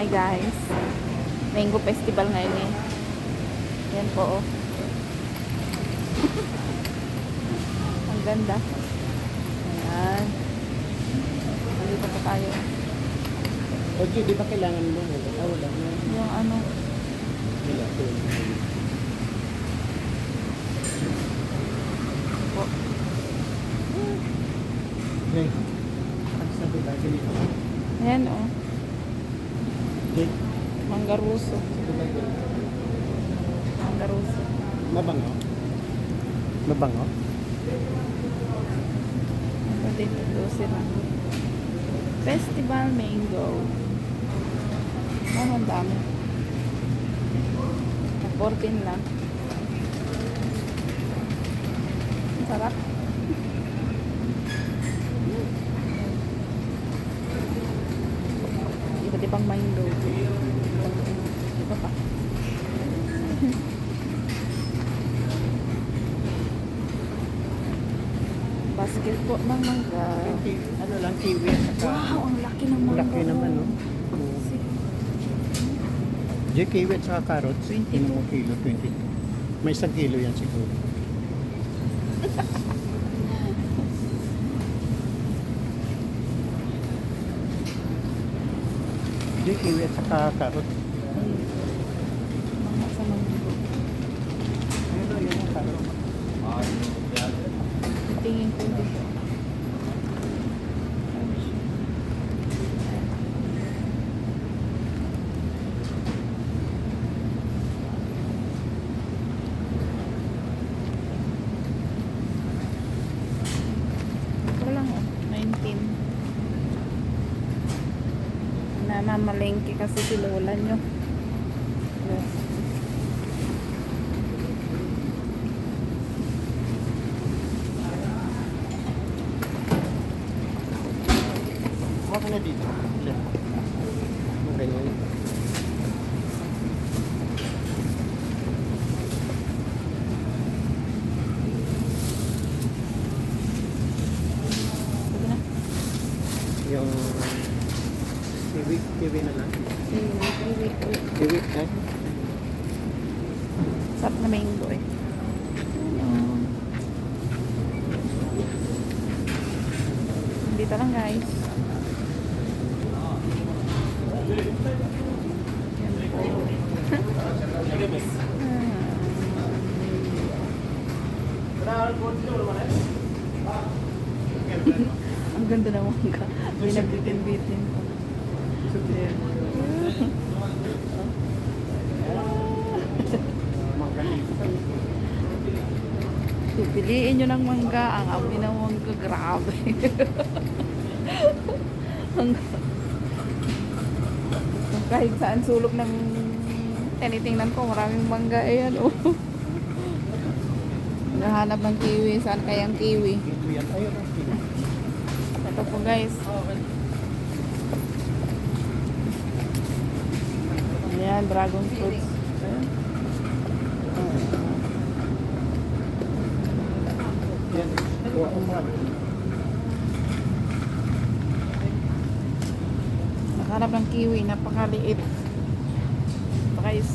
Hi guys. Mango Festival ngayon eh. Yan po oh. Ang ganda. Ayan. Dito pa tayo. Ojo, di ba kailangan mo? Wala na. Yung ano. Wala. Po. Okay. Ang sabi tayo dito. Ayan oh. Okay. Manggaruso. Manggaruso. Mabango? Mabango? Pwede ito sila. Festival Mango. Ang dami. 14 lang. Ang sarap. Iba't ibang mango. Iba pa. Basket po ng mangga. Ano lang, kiwi at saka... Wow, ang laki ng mangga. Laki naman, no? Diyo, kiwi at saka carrots. 22. Ano mo kilo? 22. May 1 kilo yan siguro. Diyo, kiwi at saka carrots. Mga sa mangga. Ayun, yun ang carrots. Tingin ko dito. Ito lang oh, 19. Namamalengke kasi si lola nyo. Yes. Huwag ka na dito. Ilan? Okay na yun. Sige na. Yung kiwi na lang. Kiwi. Kiwi, eh? Sarap na mango eh. Dito lang guys. Ang ganda ng mangga. Binabitin-bitin ko. Pipiliin nyo ng mangga. Ang amoy ng mangga. Grabe. Kahit saan sulok ng tinitingnan ko, maraming mangga. Ayan oh. Nahanap ng kiwi. Saan kayang kiwi? Kiwi yan. Ayun ang kiwi. Ito po guys. Ayan, dragon fruits. Ayan. Yan. Kuha ko marami. Nakahanap ng kiwi, napakaliit. Guys,